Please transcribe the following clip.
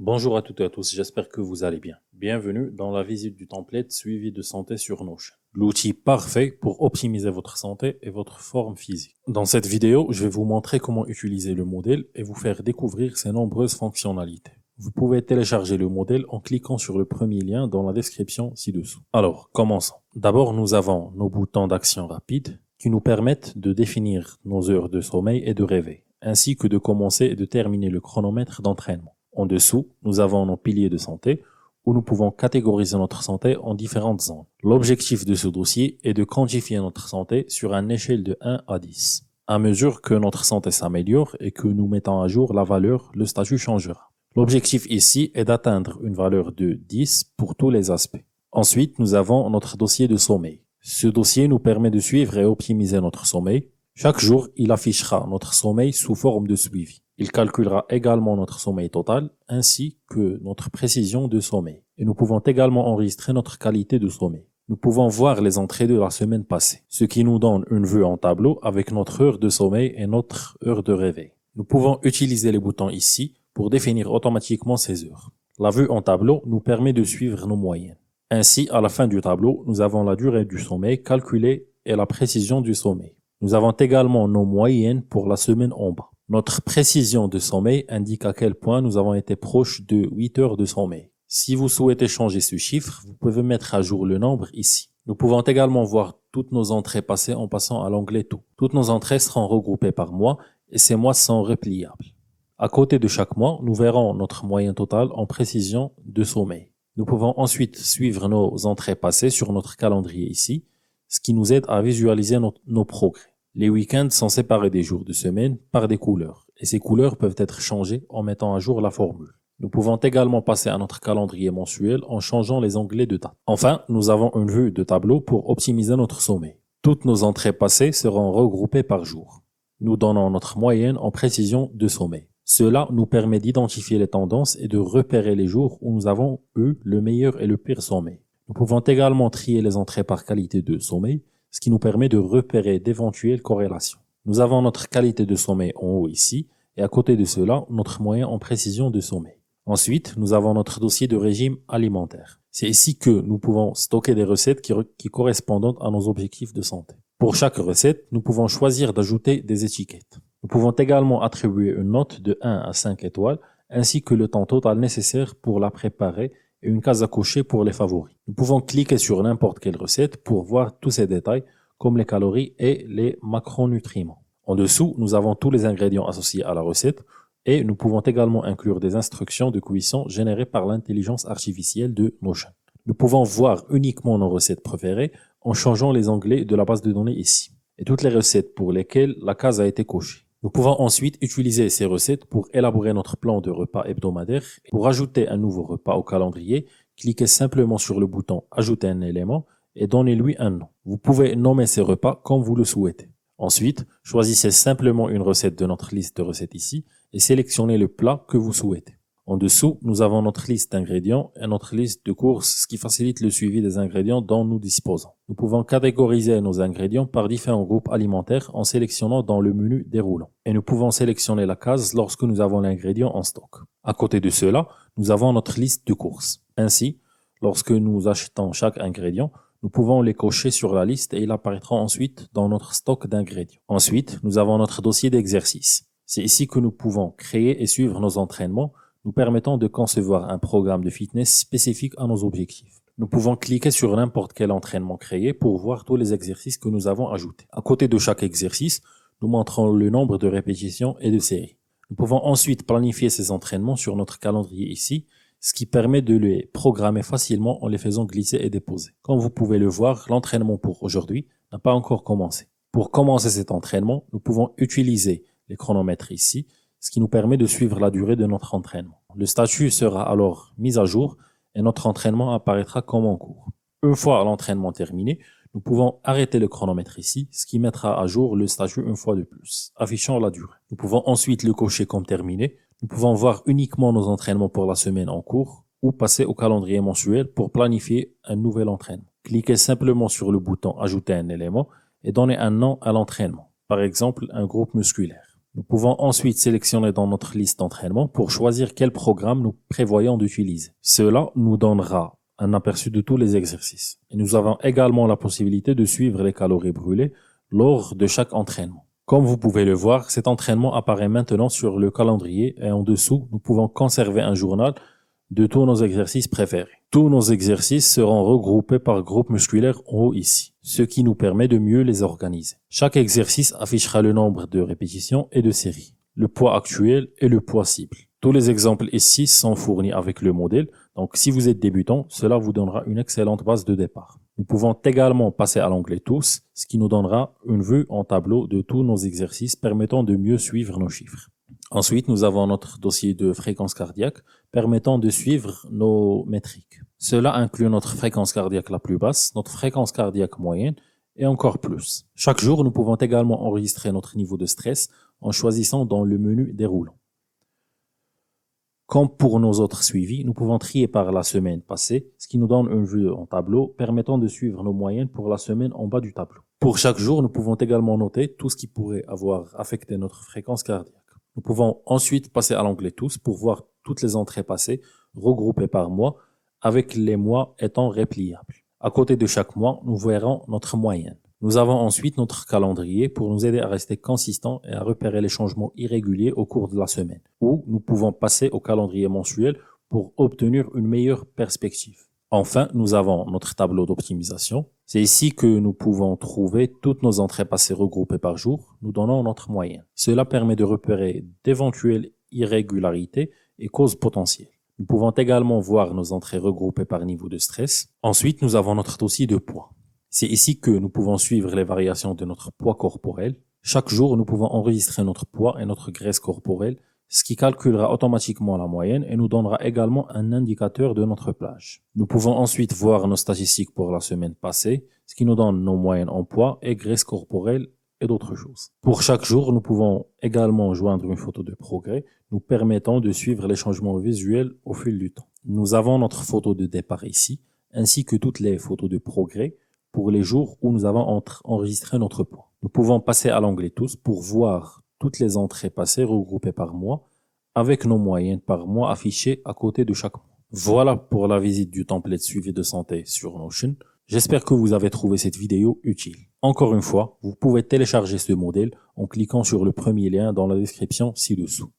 Bonjour à toutes et à tous, j'espère que vous allez bien. Bienvenue dans la visite du template suivi de santé sur Notion. L'outil parfait pour optimiser votre santé et votre forme physique. Dans cette vidéo, je vais vous montrer comment utiliser le modèle et vous faire découvrir ses nombreuses fonctionnalités. Vous pouvez télécharger le modèle en cliquant sur le premier lien dans la description ci-dessous. Alors, commençons. D'abord, nous avons nos boutons d'action rapide qui nous permettent de définir nos heures de sommeil et de réveil, ainsi que de commencer et de terminer le chronomètre d'entraînement. En dessous, nous avons nos piliers de santé où nous pouvons catégoriser notre santé en différentes zones. L'objectif de ce dossier est de quantifier notre santé sur une échelle de 1 à 10. À mesure que notre santé s'améliore et que nous mettons à jour la valeur, le statut changera. L'objectif ici est d'atteindre une valeur de 10 pour tous les aspects. Ensuite, nous avons notre dossier de sommeil. Ce dossier nous permet de suivre et optimiser notre sommeil. Chaque jour, il affichera notre sommeil sous forme de suivi. Il calculera également notre sommeil total ainsi que notre précision de sommeil. Et nous pouvons également enregistrer notre qualité de sommeil. Nous pouvons voir les entrées de la semaine passée, ce qui nous donne une vue en tableau avec notre heure de sommeil et notre heure de réveil. Nous pouvons utiliser les boutons ici pour définir automatiquement ces heures. La vue en tableau nous permet de suivre nos moyennes. Ainsi, à la fin du tableau, nous avons la durée du sommeil calculée et la précision du sommeil. Nous avons également nos moyennes pour la semaine en bas. Notre précision de sommeil indique à quel point nous avons été proches de 8 heures de sommeil. Si vous souhaitez changer ce chiffre, vous pouvez mettre à jour le nombre ici. Nous pouvons également voir toutes nos entrées passées en passant à l'onglet Tout. Toutes nos entrées seront regroupées par mois et ces mois sont repliables. À côté de chaque mois, nous verrons notre moyenne totale en précision de sommeil. Nous pouvons ensuite suivre nos entrées passées sur notre calendrier ici, ce qui nous aide à visualiser nos progrès. Les week-ends sont séparés des jours de semaine par des couleurs, et ces couleurs peuvent être changées en mettant à jour la formule. Nous pouvons également passer à notre calendrier mensuel en changeant les onglets de date. Enfin, nous avons une vue de tableau pour optimiser notre sommeil. Toutes nos entrées passées seront regroupées par jour. Nous donnons notre moyenne en précision de sommeil. Cela nous permet d'identifier les tendances et de repérer les jours où nous avons eu le meilleur et le pire sommeil. Nous pouvons également trier les entrées par qualité de sommeil, ce qui nous permet de repérer d'éventuelles corrélations. Nous avons notre qualité de sommeil en haut ici, et à côté de cela, notre moyen en précision de sommeil. Ensuite, nous avons notre dossier de régime alimentaire. C'est ici que nous pouvons stocker des recettes qui correspondent à nos objectifs de santé. Pour chaque recette, nous pouvons choisir d'ajouter des étiquettes. Nous pouvons également attribuer une note de 1 à 5 étoiles, ainsi que le temps total nécessaire pour la préparer et une case à cocher pour les favoris. Nous pouvons cliquer sur n'importe quelle recette pour voir tous ces détails comme les calories et les macronutriments. En dessous, nous avons tous les ingrédients associés à la recette et nous pouvons également inclure des instructions de cuisson générées par l'intelligence artificielle de Notion. Nous pouvons voir uniquement nos recettes préférées en changeant les onglets de la base de données ici et toutes les recettes pour lesquelles la case a été cochée. Nous pouvons ensuite utiliser ces recettes pour élaborer notre plan de repas hebdomadaire. Pour ajouter un nouveau repas au calendrier, cliquez simplement sur le bouton « Ajouter un élément » et donnez-lui un nom. Vous pouvez nommer ces repas comme vous le souhaitez. Ensuite, choisissez simplement une recette de notre liste de recettes ici et sélectionnez le plat que vous souhaitez. En dessous, nous avons notre liste d'ingrédients et notre liste de courses, ce qui facilite le suivi des ingrédients dont nous disposons. Nous pouvons catégoriser nos ingrédients par différents groupes alimentaires en sélectionnant dans le menu déroulant. Et nous pouvons sélectionner la case lorsque nous avons l'ingrédient en stock. À côté de cela, nous avons notre liste de courses. Ainsi, lorsque nous achetons chaque ingrédient, nous pouvons les cocher sur la liste et il apparaîtra ensuite dans notre stock d'ingrédients. Ensuite, nous avons notre dossier d'exercice. C'est ici que nous pouvons créer et suivre nos entraînements, nous permettant de concevoir un programme de fitness spécifique à nos objectifs. Nous pouvons cliquer sur n'importe quel entraînement créé pour voir tous les exercices que nous avons ajoutés. À côté de chaque exercice, nous montrons le nombre de répétitions et de séries. Nous pouvons ensuite planifier ces entraînements sur notre calendrier ici, ce qui permet de les programmer facilement en les faisant glisser et déposer. Comme vous pouvez le voir, l'entraînement pour aujourd'hui n'a pas encore commencé. Pour commencer cet entraînement, nous pouvons utiliser les chronomètres ici, ce qui nous permet de suivre la durée de notre entraînement. Le statut sera alors mis à jour et notre entraînement apparaîtra comme en cours. Une fois l'entraînement terminé, nous pouvons arrêter le chronomètre ici, ce qui mettra à jour le statut une fois de plus, affichant la durée. Nous pouvons ensuite le cocher comme terminé. Nous pouvons voir uniquement nos entraînements pour la semaine en cours ou passer au calendrier mensuel pour planifier un nouvel entraînement. Cliquez simplement sur le bouton « Ajouter un élément » et donnez un nom à l'entraînement, par exemple un groupe musculaire. Nous pouvons ensuite sélectionner dans notre liste d'entraînement pour choisir quel programme nous prévoyons d'utiliser. Cela nous donnera un aperçu de tous les exercices. Et nous avons également la possibilité de suivre les calories brûlées lors de chaque entraînement. Comme vous pouvez le voir, cet entraînement apparaît maintenant sur le calendrier et en dessous, nous pouvons conserver un journal de tous nos exercices préférés. Tous nos exercices seront regroupés par groupe musculaire en haut ici, ce qui nous permet de mieux les organiser. Chaque exercice affichera le nombre de répétitions et de séries, le poids actuel et le poids cible. Tous les exemples ici sont fournis avec le modèle, donc si vous êtes débutant, cela vous donnera une excellente base de départ. Nous pouvons également passer à l'onglet Tous, ce qui nous donnera une vue en tableau de tous nos exercices permettant de mieux suivre nos chiffres. Ensuite, nous avons notre dossier de fréquence cardiaque permettant de suivre nos métriques. Cela inclut notre fréquence cardiaque la plus basse, notre fréquence cardiaque moyenne et encore plus. Chaque jour, nous pouvons également enregistrer notre niveau de stress en choisissant dans le menu déroulant. Comme pour nos autres suivis, nous pouvons trier par la semaine passée, ce qui nous donne une vue en tableau permettant de suivre nos moyennes pour la semaine en bas du tableau. Pour chaque jour, nous pouvons également noter tout ce qui pourrait avoir affecté notre fréquence cardiaque. Nous pouvons ensuite passer à l'onglet Tous pour voir toutes les entrées passées regroupées par mois avec les mois étant repliables. À côté de chaque mois, nous verrons notre moyenne. Nous avons ensuite notre calendrier pour nous aider à rester consistants et à repérer les changements irréguliers au cours de la semaine. Ou nous pouvons passer au calendrier mensuel pour obtenir une meilleure perspective. Enfin, nous avons notre tableau d'optimisation. C'est ici que nous pouvons trouver toutes nos entrées passées regroupées par jour, nous donnant notre moyenne. Cela permet de repérer d'éventuelles irrégularités et causes potentielles. Nous pouvons également voir nos entrées regroupées par niveau de stress. Ensuite, nous avons notre dossier de poids. C'est ici que nous pouvons suivre les variations de notre poids corporel. Chaque jour, nous pouvons enregistrer notre poids et notre graisse corporelle, ce qui calculera automatiquement la moyenne et nous donnera également un indicateur de notre plage. Nous pouvons ensuite voir nos statistiques pour la semaine passée, ce qui nous donne nos moyennes en poids et graisse corporelle et d'autres choses. Pour chaque jour, nous pouvons également joindre une photo de progrès, nous permettant de suivre les changements visuels au fil du temps. Nous avons notre photo de départ ici, ainsi que toutes les photos de progrès pour les jours où nous avons enregistré notre poids. Nous pouvons passer à l'onglet Tous pour voir toutes les entrées passées regroupées par mois avec nos moyennes par mois affichées à côté de chaque mois. Voilà pour la visite du template suivi de santé sur Notion. J'espère que vous avez trouvé cette vidéo utile. Encore une fois, vous pouvez télécharger ce modèle en cliquant sur le premier lien dans la description ci-dessous.